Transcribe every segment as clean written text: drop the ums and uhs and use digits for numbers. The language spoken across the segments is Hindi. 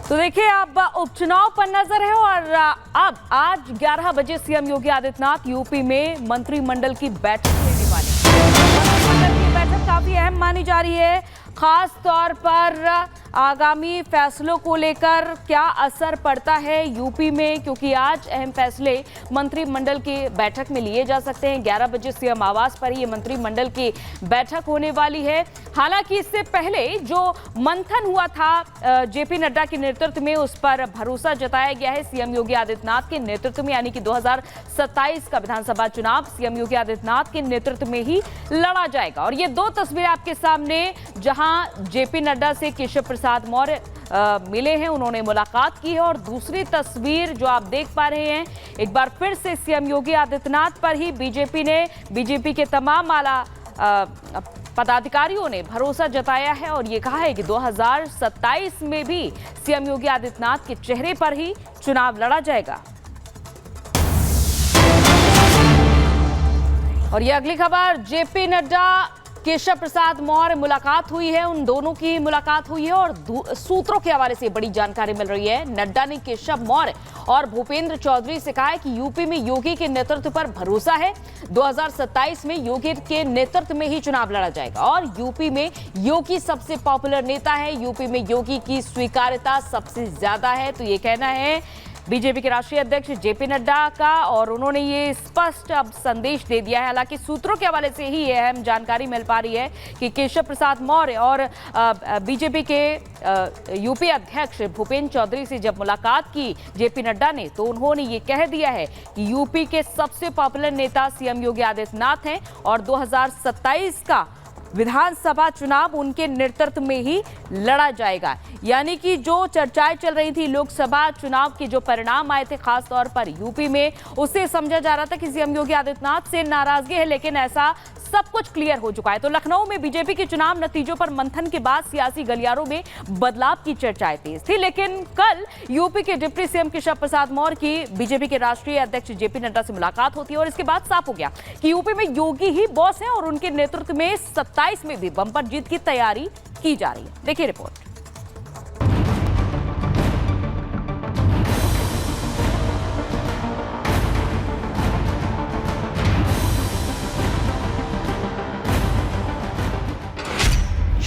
तो देखिए अब उपचुनाव पर नजर है और अब आज 11 बजे सीएम योगी आदित्यनाथ यूपी में मंत्रिमंडल की बैठक लेने वाले हैं। मंत्रिमंडल की बैठक काफी अहम मानी जा रही है, खास तौर पर आगामी फैसलों को लेकर क्या असर पड़ता है यूपी में, क्योंकि आज अहम फैसले मंत्रिमंडल की बैठक में लिए जा सकते हैं। 11 बजे सीएम आवास पर ही ये मंत्रिमंडल की बैठक होने वाली है। हालांकि इससे पहले जो मंथन हुआ था जेपी नड्डा के नेतृत्व में, उस पर भरोसा जताया गया है सीएम योगी आदित्यनाथ के नेतृत्व में, यानी कि 2027 का विधानसभा चुनाव सीएम योगी आदित्यनाथ के नेतृत्व में ही लड़ा जाएगा। और ये दो तस्वीरें आपके सामने, जहां जेपी नड्डा से केशव प्रसाद मौर्य मिले हैं, उन्होंने मुलाकात की है। और दूसरी तस्वीर जो आप देख पा रहे हैं, एक बार फिर से सीएम योगी आदित्यनाथ पर ही बीजेपी के तमाम आला पदाधिकारियों ने भरोसा जताया है और ये कहा है कि 2027 में भी सीएम योगी आदित्यनाथ के चेहरे पर ही चुनाव लड़ा जाएगा। और ये अगली खबर, जेपी नड्डा केशव प्रसाद मौर्य मुलाकात हुई है, उन दोनों की मुलाकात हुई है और सूत्रों के हवाले से बड़ी जानकारी मिल रही है। नड्डा ने केशव मौर्य और भूपेंद्र चौधरी से कहा है कि यूपी में योगी के नेतृत्व पर भरोसा है, 2027 में योगी के नेतृत्व में ही चुनाव लड़ा जाएगा और यूपी में योगी सबसे पॉपुलर नेता है, यूपी में योगी की स्वीकार्यता सबसे ज्यादा है। तो ये कहना है बीजेपी के राष्ट्रीय अध्यक्ष जेपी नड्डा का और उन्होंने ये स्पष्ट अब संदेश दे दिया है। हालांकि सूत्रों के हवाले से ही यह अहम जानकारी मिल पा रही है कि केशव प्रसाद मौर्य और बीजेपी के यूपी अध्यक्ष भूपेंद्र चौधरी से जब मुलाकात की जेपी नड्डा ने, तो उन्होंने ये कह दिया है कि यूपी के सबसे पॉपुलर नेता सीएम योगी आदित्यनाथ हैं और 2027 का विधानसभा चुनाव उनके नेतृत्व में ही लड़ा जाएगा। यानी कि जो चर्चाएं चल रही थी लोकसभा चुनाव के जो परिणाम आए थे खास तौर पर यूपी में, उससे समझा जा रहा था कि सीएम योगी आदित्यनाथ से नाराजगी है, लेकिन ऐसा सब कुछ क्लियर हो चुका है। तो लखनऊ में बीजेपी के चुनाव नतीजों पर मंथन के बाद सियासी गलियारों में बदलाव की चर्चाएं तेज थी, लेकिन कल यूपी के डिप्टी सीएम केशव प्रसाद मौर्य की बीजेपी के राष्ट्रीय अध्यक्ष जेपी नड्डा से मुलाकात होती है और इसके बाद साफ हो गया कि यूपी में योगी ही बॉस है और उनके नेतृत्व में 27 में भी बंपर जीत की तैयारी की जा रही है। देखिए रिपोर्ट।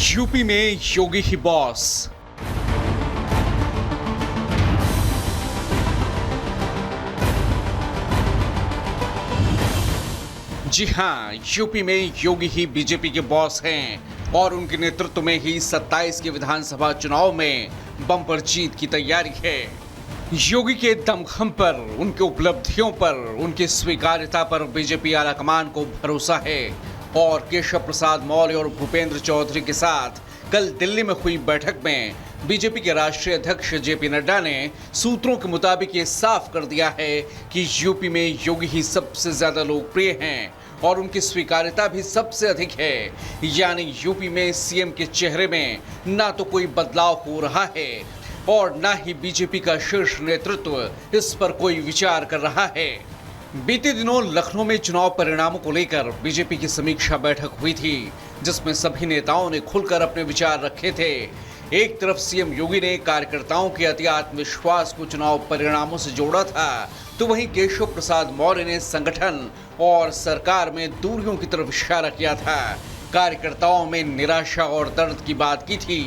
यूपी में योगी ही बॉस। जी हां, यूपी में योगी ही बीजेपी के बॉस हैं और उनके नेतृत्व में ही 27 के विधानसभा चुनाव में बम्पर जीत की तैयारी है। योगी के दमखम पर, उनके उपलब्धियों पर, उनकी स्वीकार्यता पर बीजेपी आलाकमान को भरोसा है और केशव प्रसाद मौर्य और भूपेंद्र चौधरी के साथ कल दिल्ली में हुई बैठक में बीजेपी के राष्ट्रीय अध्यक्ष जेपी नड्डा ने सूत्रों के मुताबिक ये साफ कर दिया है कि यूपी में योगी ही सबसे ज्यादा लोकप्रिय हैं और उनकी स्वीकार्यता भी सबसे अधिक है। यानी यूपी में सीएम के चेहरे में ना तो कोई बदलाव हो रहा है और ना ही बीजेपी का शीर्ष नेतृत्व इस पर कोई विचार कर रहा है। बीते दिनों लखनऊ में चुनाव परिणामों को लेकर बीजेपी की समीक्षा बैठक हुई थी, जिसमें सभी नेताओं ने खुलकर अपने विचार रखे थे। एक तरफ सीएम योगी ने कार्यकर्ताओं के अति आत्मविश्वास को चुनाव परिणामों से जोड़ा था, तो वहीं केशव प्रसाद मौर्य ने संगठन और सरकार में दूरियों की तरफ इशारा किया था। कार्यकर्ताओं में निराशा और दर्द की बात की थी।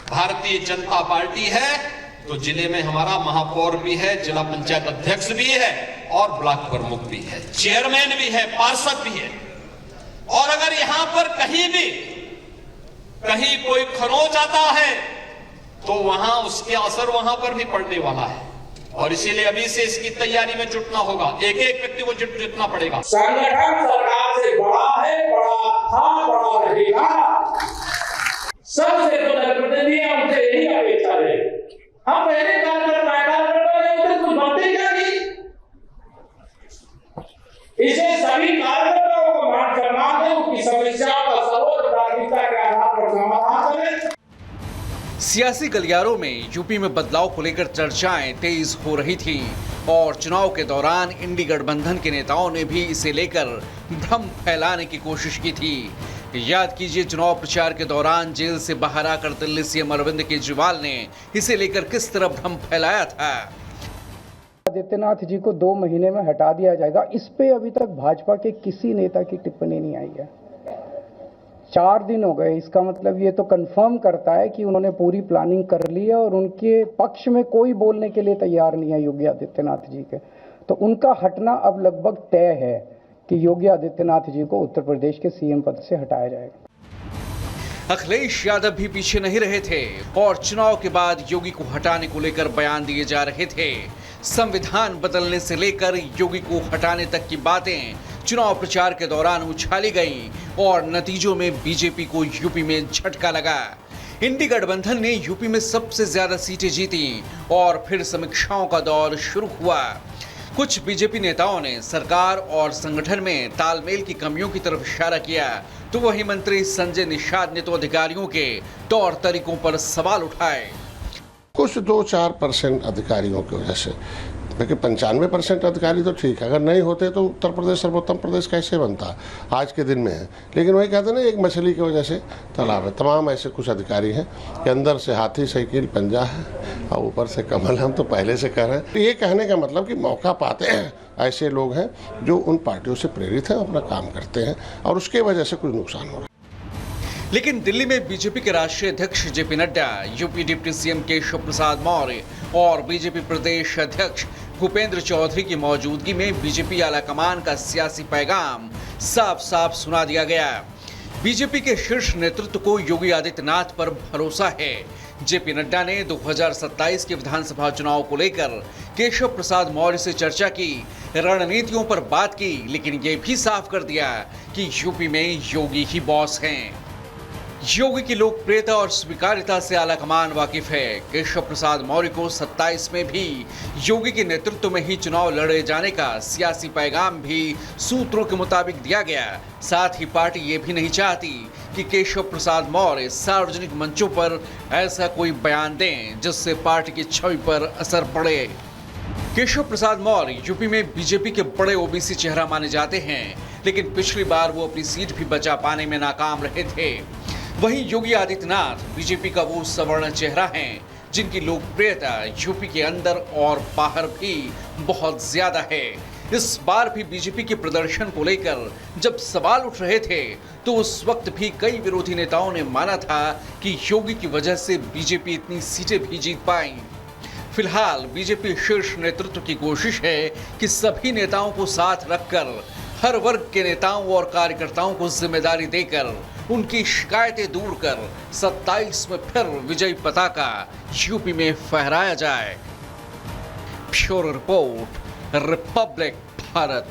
भारतीय जनता पार्टी है तो जिले में हमारा महापौर भी है, जिला पंचायत अध्यक्ष भी है और ब्लॉक प्रमुख भी है, चेयरमैन भी है, पार्षद भी है। और अगर यहां पर कहीं कोई खरोंच आता है तो वहां उसके असर वहां पर भी पड़ने वाला है और इसीलिए अभी से इसकी तैयारी में जुटना होगा। एक एक व्यक्ति को जुटना पड़ेगा। संगठन सरकार से बड़ा है, बड़ा था, बड़ा रहेगा। सबसे तो जनप्रतिनिधि हमसे यही अपेक्षा है। हम पहले कुछ बनते क्या नहीं, इसे सभी कार्यकर्ताओं को मान सम्मान है, उनकी समस्याओं का सर्वोच्च प्राथमिकता के आधार पर समाधान करें। सियासी गलियारों में यूपी में बदलाव को लेकर चर्चाएं तेज हो रही थीं और चुनाव के दौरान इंडी गठबंधन के नेताओं ने भी इसे लेकर भ्रम फैलाने की कोशिश की थी। याद कीजिए, चुनाव प्रचार के दौरान जेल से बाहर आकर दिल्ली सीएम अरविंद केजरीवाल ने इसे लेकर किस तरह भ्रम फैलाया था। आदित्यनाथ जी को 2 महीने में हटा दिया जाएगा, इस पे अभी तक भाजपा के किसी नेता की टिप्पणी नहीं आई है। 4 दिन हो गए, इसका मतलब ये तो कंफर्म करता है कि उन्होंने पूरी प्लानिंग कर ली है और उनके पक्ष में कोई बोलने के लिए तैयार नहीं है योगी आदित्यनाथ जी के। तो उनका हटना अब लगभग तय है कि योगी आदित्यनाथ जी को उत्तर प्रदेश के सीएम पद से हटाया जाएगा। अखिलेश यादव भी पीछे नहीं रहे थे और चुनाव के बाद योगी को हटाने को लेकर बयान दिए जा रहे थे। संविधान बदलने से लेकर योगी को हटाने तक की बातें चुनाव प्रचार के दौरान उछाली गई और नतीजों में बीजेपी को यूपी में झटका लगा। इंडी गठबंधन ने यूपी में सबसे ज्यादा सीटें जीती और फिर समीक्षाओं का दौर शुरू हुआ। कुछ बीजेपी नेताओं ने सरकार और संगठन में तालमेल की कमियों की तरफ इशारा किया, तो वही मंत्री संजय निषाद ने तो अधिकारियों के तौर तरीकों पर सवाल उठाए। कुछ 2-4% अधिकारियों की वजह से, क्योंकि 95% अधिकारी तो ठीक है, अगर नहीं होते तो उत्तर प्रदेश सर्वोत्तम प्रदेश कैसे बनता आज के दिन में है। लेकिन वही कहते हैं ना, एक मछली की वजह से तालाब है। तमाम ऐसे कुछ अधिकारी हैं कि अंदर से हाथी साइकिल पंजा है और ऊपर से कमल। हम तो पहले से कह रहे हैं, ये कहने का मतलब कि मौका पाते हैं ऐसे लोग हैं जो उन पार्टियों से प्रेरित हैं, अपना काम करते हैं और उसके वजह से कुछ नुकसान हो रहा है। लेकिन दिल्ली में बीजेपी के राष्ट्रीय अध्यक्ष JP Nadda, UP deputy CM Keshav Prasad Maurya और बीजेपी प्रदेश अध्यक्ष भूपेंद्र चौधरी की मौजूदगी में बीजेपी आलाकमान का सियासी पैगाम साफ साफ सुना दिया गया। बीजेपी के शीर्ष नेतृत्व को योगी आदित्यनाथ पर भरोसा है। जेपी नड्डा ने 2027 के विधानसभा चुनाव को लेकर केशव प्रसाद मौर्य से चर्चा की, रणनीतियों पर बात की, लेकिन ये भी साफ कर दिया कि यूपी में योगी ही बॉस हैं। योगी की लोकप्रियता और स्वीकार्यता से आलाकमान वाकिफ है। केशव प्रसाद मौर्य को 27 में भी योगी के नेतृत्व में ही चुनाव लड़े जाने का सियासी पैगाम भी सूत्रों के मुताबिक दिया गया। साथ ही पार्टी ये भी नहीं चाहती कि केशव प्रसाद मौर्य सार्वजनिक मंचों पर ऐसा कोई बयान दें जिससे पार्टी की छवि पर असर पड़े। केशव प्रसाद मौर्य यूपी में बीजेपी के बड़े ओबीसी चेहरा माने जाते हैं, लेकिन पिछली बार वो अपनी सीट भी बचा पाने में नाकाम रहे थे। वहीं योगी आदित्यनाथ बीजेपी का वो सवर्ण चेहरा हैं जिनकी लोकप्रियता यूपी के अंदर और बाहर भी बहुत ज्यादा है। इस बार भी बीजेपी के प्रदर्शन को लेकर जब सवाल उठ रहे थे तो उस वक्त भी कई विरोधी नेताओं ने माना था कि योगी की वजह से बीजेपी इतनी सीटें भी जीत पाई। फिलहाल बीजेपी शीर्ष नेतृत्व की कोशिश है कि सभी नेताओं को साथ रखकर हर वर्ग के नेताओं और कार्यकर्ताओं को जिम्मेदारी देकर उनकी शिकायतें दूर कर 27 में फिर विजयी पताका यूपी में फहराया जाए। Bureau report, Republic Bharat.